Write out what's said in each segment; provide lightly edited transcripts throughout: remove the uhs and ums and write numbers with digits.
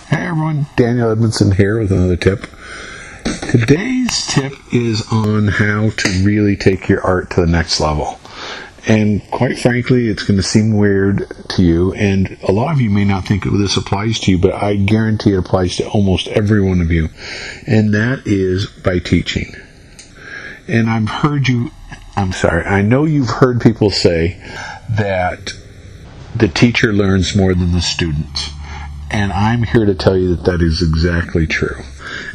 Hey everyone, Daniel Edmondson here with another tip. Today's tip is on how to really take your art to the next level. And quite frankly, it's going to seem weird to you, and a lot of you may not think this applies to you, but I guarantee it applies to almost every one of you. And that is by teaching. And I know you've heard people say that the teacher learns more than the student. And I'm here to tell you that that is exactly true.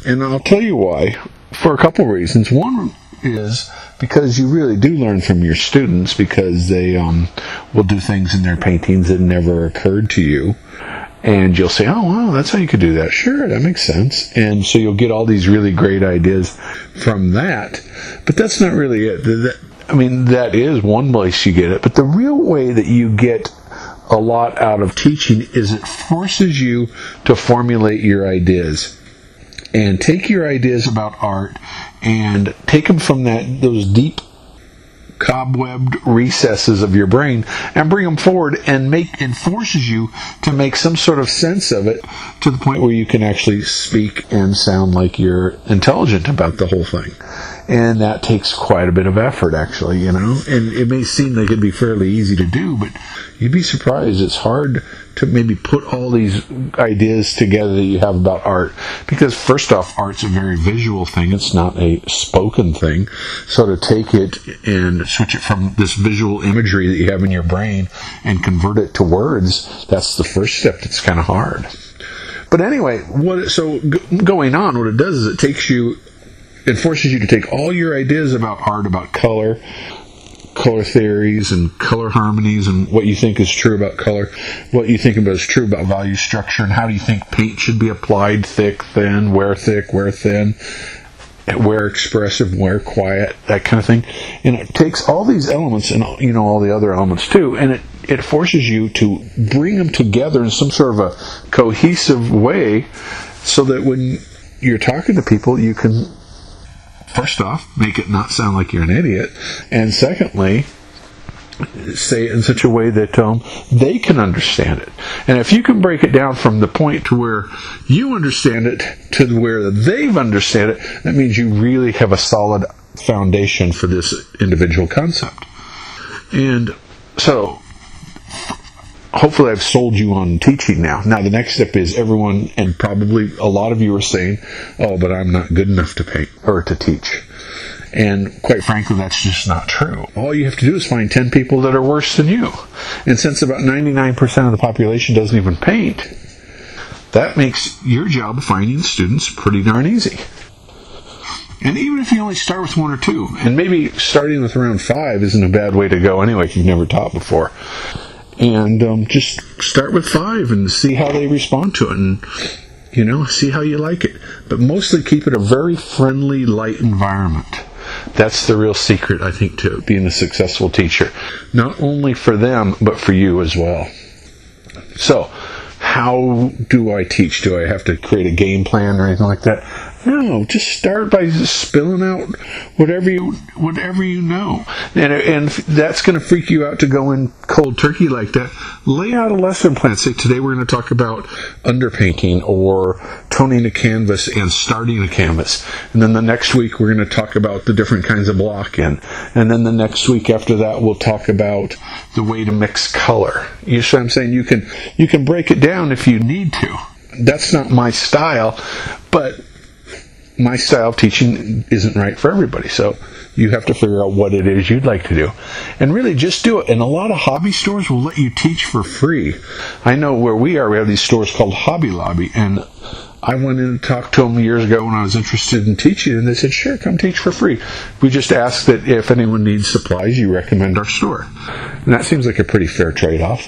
And I'll tell you why, for a couple reasons. One is because you really do learn from your students, because they will do things in their paintings that never occurred to you. And you'll say, oh, wow, that's how you could do that. Sure, that makes sense. And so you'll get all these really great ideas from that. But that's not really it. That is one place you get it. But the real way that you get a lot out of teaching is it forces you to formulate your ideas and take your ideas about art and take them from those deep cobwebbed recesses of your brain and bring them forward and forces you to make some sort of sense of it to the point where you can actually speak and sound like you're intelligent about the whole thing. And that takes quite a bit of effort, actually, and it may seem like it'd be fairly easy to do, but you'd be surprised. It's hard to maybe put all these ideas together that you have about art, because first off, art's a very visual thing. It's not a spoken thing. So to take it and switch it from this visual imagery that you have in your brain and convert it to words, that's the first step that's kind of hard. But anyway, going on, what it does is it forces you to take all your ideas about art, about color theories and color harmonies, and what you think is true about color, what you think about is true about value structure, and how do you think paint should be applied, thick, thin, where thick, where thin, where expressive, where quiet, that kind of thing. And it takes all these elements and all the other elements too, and it forces you to bring them together in some sort of a cohesive way, so that when you're talking to people, you can, first off, make it not sound like you're an idiot, and secondly, say it in such a way that they can understand it. And if you can break it down from the point to where you understand it to where they've understand it, that means you really have a solid foundation for this individual concept. And so, hopefully I've sold you on teaching now. Now the next step is everyone, and probably a lot of you are saying, oh, but I'm not good enough to paint or to teach. And quite frankly, that's just not true. All you have to do is find 10 people that are worse than you. And since about 99% of the population doesn't even paint, that makes your job of finding students pretty darn easy. And even if you only start with 1 or 2, and maybe starting with around 5 isn't a bad way to go anyway if you've never taught before. And just start with 5 and see how they respond to it, and see how you like it. But mostly keep it a very friendly, light environment. That's the real secret, I think, to being a successful teacher. Not only for them, but for you as well. So, how do I teach? Do I have to create a game plan or anything like that? No, just start by spilling out whatever you know. And if that's going to freak you out to go in cold turkey like that, lay out a lesson plan. Say, today we're going to talk about underpainting or toning a canvas and starting a canvas. And then the next week we're going to talk about the different kinds of block in. And then the next week after that we'll talk about the way to mix color. You see what I'm saying? You can break it down if you need to. That's not my style, but my style of teaching isn't right for everybody, so you have to figure out what it is you'd like to do. And really just do it. And a lot of hobby stores will let you teach for free. I know where we have these stores called Hobby Lobby, and I went in and talked to them years ago when I was interested in teaching, and they said, sure, come teach for free. We just ask that if anyone needs supplies, you recommend our store. And that seems like a pretty fair trade-off.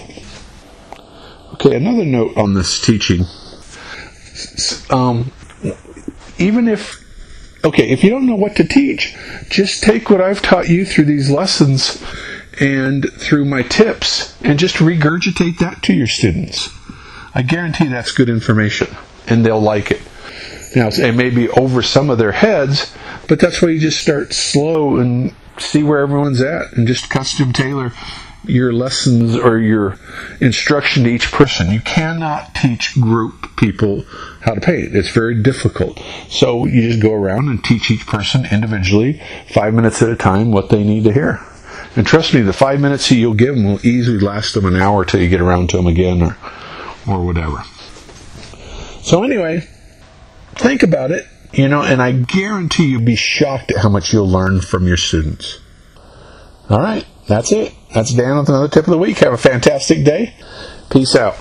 Okay, another note on this teaching. If you don't know what to teach, just take what I've taught you through these lessons and through my tips and just regurgitate that to your students. I guarantee that's good information, and they'll like it. Now, it may be over some of their heads, but that's why you just start slow and see where everyone's at and just custom tailor your lessons or your instruction to each person. You cannot teach group people how to paint. It's very difficult. So you just go around and teach each person individually, 5 minutes at a time, what they need to hear. And trust me, the 5 minutes that you'll give them will easily last them an hour till you get around to them again or whatever. So anyway, think about it, and I guarantee you'll be shocked at how much you'll learn from your students. All right, that's it. That's Dan with another tip of the week. Have a fantastic day. Peace out.